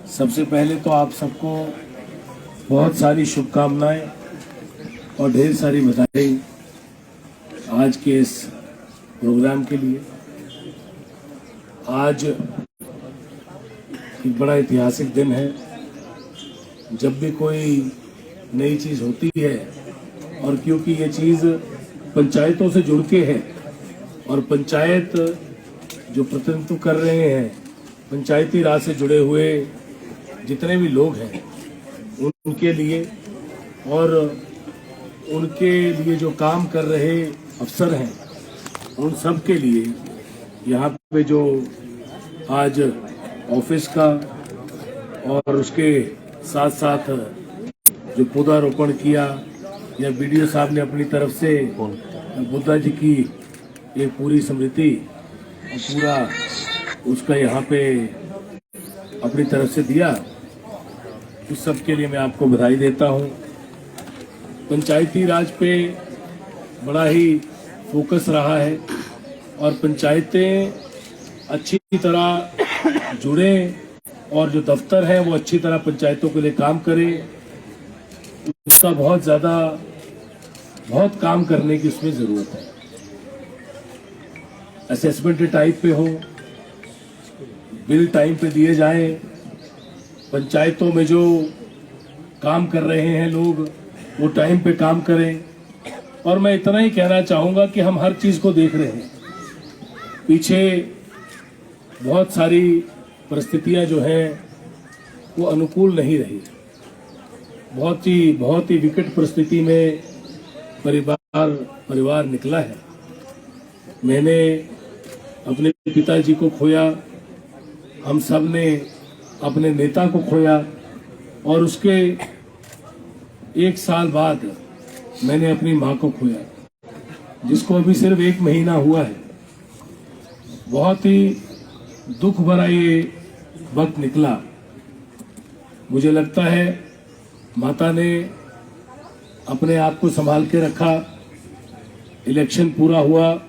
सबसे पहले तो आप सबको बहुत सारी शुभकामनाएं और ढेर सारी बधाई आज के इस प्रोग्राम के लिए। आज एक बड़ा ऐतिहासिक दिन है। जब भी कोई नई चीज़ होती है और क्योंकि ये चीज़ पंचायतों से जुड़ के है और पंचायत जो प्रतिनिधित्व कर रहे हैं, पंचायती राज से जुड़े हुए जितने भी लोग हैं उनके लिए और उनके लिए जो काम कर रहे अफसर हैं उन सब के लिए यहाँ पे जो आज ऑफिस का और उसके साथ साथ जो पौधारोपण किया या वीडियो साहब ने अपनी तरफ से बुद्धा जी की एक पूरी स्मृति और पूरा उसका यहाँ पे अपनी तरफ से दिया, उस सब के लिए मैं आपको बधाई देता हूँ। पंचायती राज पे बड़ा ही फोकस रहा है और पंचायतें अच्छी तरह जुड़े और जो दफ्तर है वो अच्छी तरह पंचायतों के लिए काम करे। उसका बहुत काम करने की उसमें जरूरत है। असेसमेंट टाइप पे हो, बिल टाइम पे दिए जाएं, पंचायतों में जो काम कर रहे हैं लोग वो टाइम पे काम करें। और मैं इतना ही कहना चाहूँगा कि हम हर चीज़ को देख रहे हैं। पीछे बहुत सारी परिस्थितियां जो हैं वो अनुकूल नहीं रही। बहुत ही विकट परिस्थिति में परिवार निकला है। मैंने अपने पिताजी को खोया, हम सब ने अपने नेता को खोया और उसके एक साल बाद मैंने अपनी माँ को खोया, जिसको अभी सिर्फ 1 महीना हुआ है। बहुत ही दुख भरा ये वक्त निकला। मुझे लगता है माता ने अपने आप को संभाल के रखा। इलेक्शन पूरा हुआ,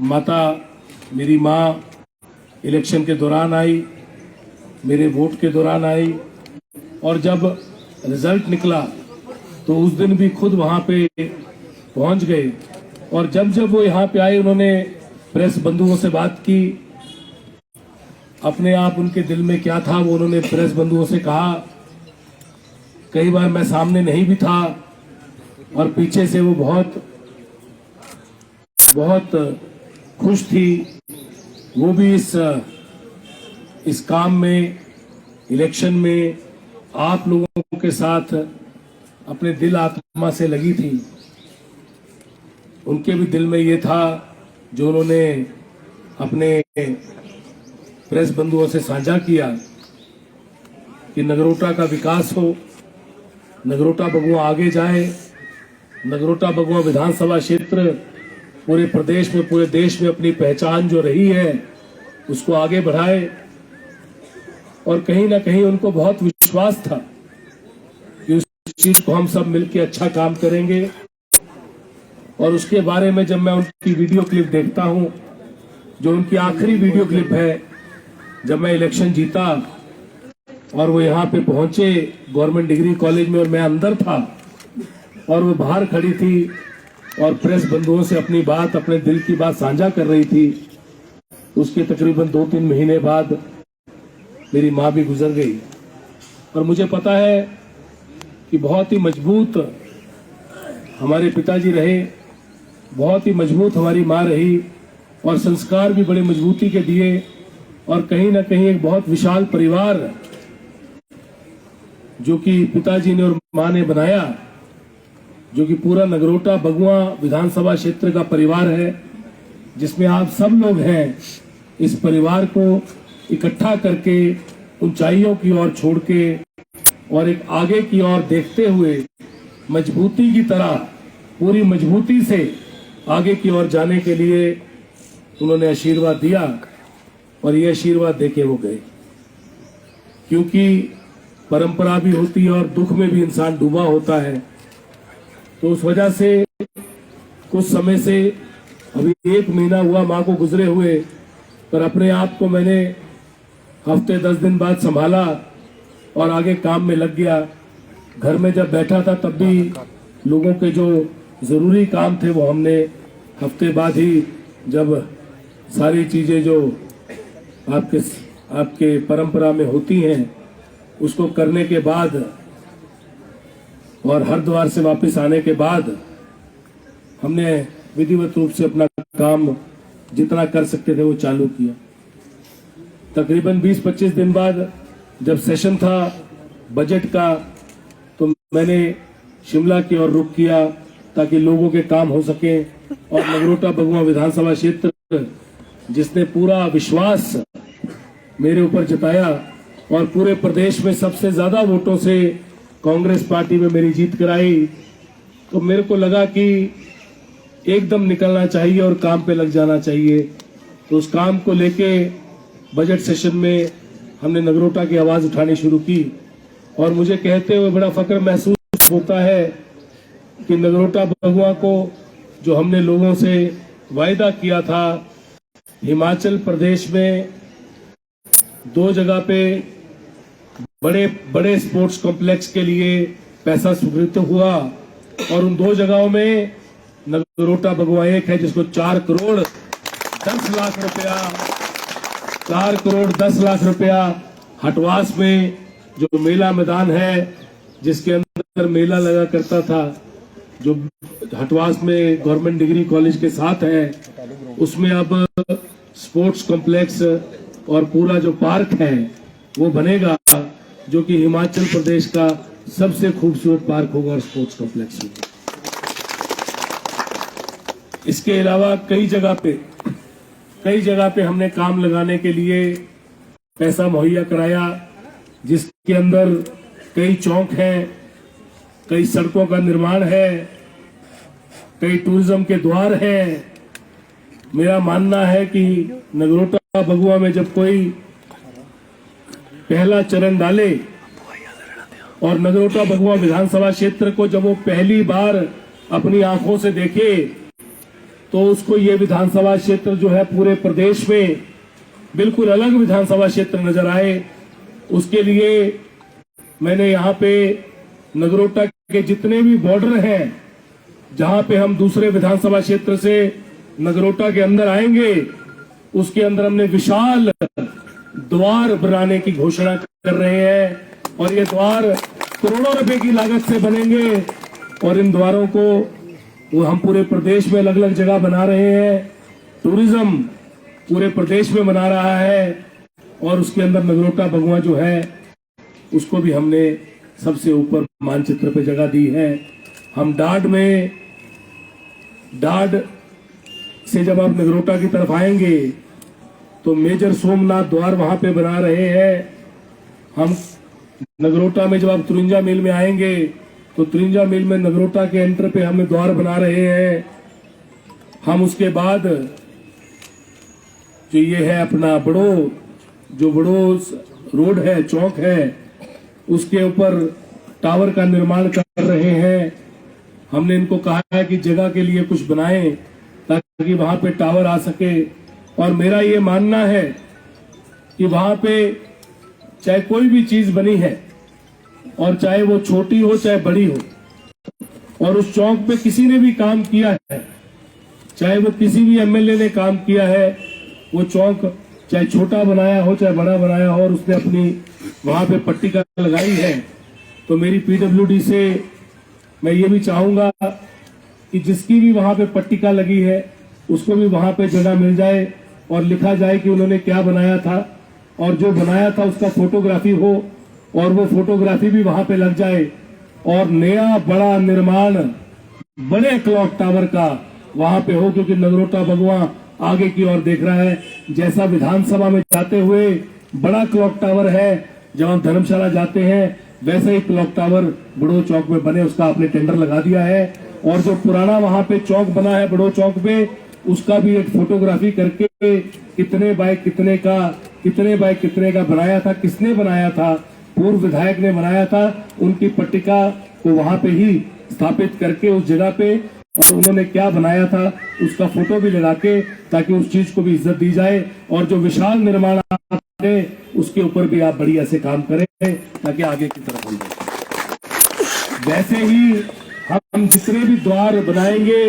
माता मेरी माँ इलेक्शन के दौरान आई, मेरे वोट के दौरान आई और जब रिजल्ट निकला तो उस दिन भी खुद वहां पे पहुंच गए। और जब वो यहाँ पे आए उन्होंने प्रेस बंधुओं से बात की। अपने आप उनके दिल में क्या था वो उन्होंने प्रेस बंधुओं से कहा। कई बार मैं सामने नहीं भी था और पीछे से वो बहुत खुश थी। वो भी इस काम में, इलेक्शन में आप लोगों के साथ अपने दिल आत्मा से लगी थी। उनके भी दिल में ये था जो उन्होंने अपने प्रेस बंधुओं से साझा किया कि नगरोटा का विकास हो, नगरोटा बगुआ आगे जाए, नगरोटा बगुआ विधानसभा क्षेत्र पूरे प्रदेश में, पूरे देश में अपनी पहचान जो रही है उसको आगे बढ़ाए। और कहीं ना कहीं उनको बहुत विश्वास था कि उस चीज को हम सब मिलकर अच्छा काम करेंगे। और उसके बारे में जब मैं उनकी वीडियो क्लिप देखता हूं, जो उनकी आखिरी वीडियो क्लिप है, जब मैं इलेक्शन जीता और वो यहाँ पे पहुंचे गवर्नमेंट डिग्री कॉलेज में और मैं अंदर था और वो बाहर खड़ी थी और प्रेस बंधुओं से अपनी बात, अपने दिल की बात साझा कर रही थी। उसके तकरीबन 2-3 महीने बाद मेरी माँ भी गुजर गई। और मुझे पता है कि बहुत ही मजबूत हमारे पिताजी रहे, बहुत ही मजबूत हमारी माँ रही और संस्कार भी बड़े मजबूती के दिए। और कहीं ना कहीं एक बहुत विशाल परिवार जो कि पिताजी ने और माँ ने बनाया, जो कि पूरा नगरोटा बगुआ विधानसभा क्षेत्र का परिवार है, जिसमें आप सब लोग हैं। इस परिवार को इकट्ठा करके ऊंचाइयों की ओर छोड़ के और एक आगे की ओर देखते हुए मजबूती की तरह पूरी मजबूती से आगे की ओर जाने के लिए उन्होंने आशीर्वाद दिया और ये आशीर्वाद देके वो गए। क्योंकि परंपरा भी होती है और दुख में भी इंसान डूबा होता है, तो उस वजह से कुछ समय से अभी 1 महीना हुआ माँ को गुजरे हुए, पर अपने आप को मैंने हफ्ते 10 दिन बाद संभाला और आगे काम में लग गया। घर में जब बैठा था तब भी लोगों के जो जरूरी काम थे वो हमने हफ्ते बाद ही, जब सारी चीजें जो आपके परंपरा में होती हैं उसको करने के बाद और हरिद्वार से वापस आने के बाद हमने विधिवत रूप से अपना काम जितना कर सकते थे वो चालू किया। तकरीबन 20-25 दिन बाद जब सेशन था बजट का, तो मैंने शिमला की ओर रुख किया ताकि लोगों के काम हो सके। और नगरोटा बगुआ विधानसभा क्षेत्र जिसने पूरा विश्वास मेरे ऊपर जताया और पूरे प्रदेश में सबसे ज्यादा वोटों से कांग्रेस पार्टी में मेरी जीत कराई, तो मेरे को लगा कि एकदम निकलना चाहिए और काम पे लग जाना चाहिए। तो उस काम को लेके बजट सेशन में हमने नगरोटा की आवाज उठानी शुरू की और मुझे कहते हुए बड़ा फक्र महसूस होता है कि नगरोटा बगुआ को जो हमने लोगों से वायदा किया था, हिमाचल प्रदेश में 2 जगह पे बड़े बड़े स्पोर्ट्स कॉम्प्लेक्स के लिए पैसा स्वीकृत हुआ और उन 2 जगहों में नगरोटा बगुआ एक है, जिसको 4 करोड़ 10 लाख रुपया 4 करोड़ 10 लाख रुपया हटवास में जो मेला मैदान है, जिसके अंदर मेला लगा करता था, जो हटवास में गवर्नमेंट डिग्री कॉलेज के साथ है, उसमें अब स्पोर्ट्स कॉम्प्लेक्स और पूरा जो पार्क है वो बनेगा, जो कि हिमाचल प्रदेश का सबसे खूबसूरत पार्क होगा और स्पोर्ट्स कॉम्प्लेक्स होगा। इसके अलावा कई जगह पे हमने काम लगाने के लिए पैसा मुहैया कराया, जिसके अंदर कई चौक हैं, कई सड़कों का निर्माण है, कई टूरिज्म के द्वार हैं। मेरा मानना है कि नगरोटा बगुआ में जब कोई पहला चरण डाले और नगरोटा बगुआ विधानसभा क्षेत्र को जब वो पहली बार अपनी आंखों से देखे, तो उसको ये विधानसभा क्षेत्र जो है पूरे प्रदेश में बिल्कुल अलग विधानसभा क्षेत्र नजर आए। उसके लिए मैंने यहाँ पे नगरोटा के जितने भी बॉर्डर हैं, जहां पे हम दूसरे विधानसभा क्षेत्र से नगरोटा के अंदर आएंगे, उसके अंदर हमने विशाल द्वार बनाने की घोषणा कर रहे हैं और ये द्वार करोड़ों रुपए की लागत से बनेंगे और इन द्वारों को वो हम पूरे प्रदेश में अलग अलग जगह बना रहे हैं। टूरिज्म पूरे प्रदेश में बना रहा है और उसके अंदर नगरोटा बगुआ जो है उसको भी हमने सबसे ऊपर मानचित्र पे जगह दी है। हम डाड से जब आप नगरोटा की तरफ आएंगे तो मेजर सोमनाथ द्वार वहां पे बना रहे हैं। हम नगरोटा में जब आप 53 मील में आएंगे तो 53 मील में नगरोटा के एंटर पे हमें द्वार बना रहे हैं। हम उसके बाद जो ये है अपना बड़ो रोड है, चौक है, उसके ऊपर टावर का निर्माण कर रहे हैं। हमने इनको कहा है कि जगह के लिए कुछ बनाएं ताकि वहां पे टावर आ सके और मेरा ये मानना है कि वहां पे चाहे कोई भी चीज बनी है और चाहे वो छोटी हो चाहे बड़ी हो, और उस चौक पे किसी ने भी काम किया है, चाहे वो किसी भी एमएलए ने काम किया है, वो चौक चाहे छोटा बनाया हो चाहे बड़ा बनाया हो और उसने अपनी वहां पे पट्टिका लगाई है, तो मेरी पीडब्ल्यूडी से मैं ये भी चाहूंगा कि जिसकी भी वहां पे पट्टिका लगी है उसको भी वहां पे जगह मिल जाए और लिखा जाए कि उन्होंने क्या बनाया था और जो बनाया था उसका फोटोग्राफी हो और वो फोटोग्राफी भी वहां पे लग जाए और नया बड़ा निर्माण बड़े क्लॉक टावर का वहां पे हो, क्योंकि नगरोटा बगुआ आगे की ओर देख रहा है। जैसा विधानसभा में जाते हुए बड़ा क्लॉक टावर है, जब हम धर्मशाला जाते हैं वैसे ही क्लॉक टावर बड़ो चौक में बने, उसका आपने टेंडर लगा दिया है। और जो पुराना वहां पे चौक बना है बड़ो चौक पे, उसका भी एक फोटोग्राफी करके कितने बाय कितने का बनाया था, किसने बनाया था, पूर्व विधायक ने बनाया था, उनकी पट्टिका को वहां पे ही स्थापित करके उस जगह पे और उन्होंने क्या बनाया था उसका फोटो भी लगा के, ताकि उस चीज को भी इज्जत दी जाए। और जो विशाल निर्माण है उसके ऊपर भी आप बढ़िया से काम करें ताकि आगे की तरफ हम बढ़ें। वैसे ही हम जितने भी द्वार बनाएंगे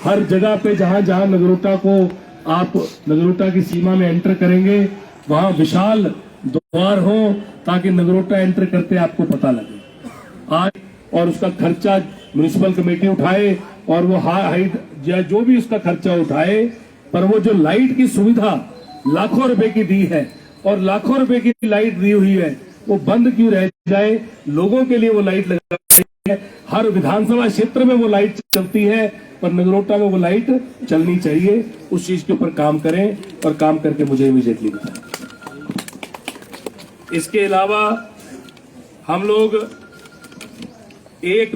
हर जगह पे, जहां जहां नगरोटा को आप नगरोटा की सीमा में एंटर करेंगे वहां विशाल द्वार हो, ताकि नगरोटा एंटर करते आपको पता लगे। आज और उसका खर्चा म्युनिसिपल कमेटी उठाए और वो हाइट या जो भी उसका खर्चा उठाए, पर वो जो लाइट की सुविधा लाखों रुपए की दी है और लाखों रुपए की लाइट दी हुई है, वो बंद क्यों रह जाए? लोगों के लिए वो लाइट लगाई है, हर विधानसभा क्षेत्र में वो लाइट चलती है, पर नगरोटा में वो लाइट चलनी चाहिए। उस चीज के ऊपर काम करें और काम करके मुझे इमीडिएटली बताएं। इसके अलावा हम लोग एक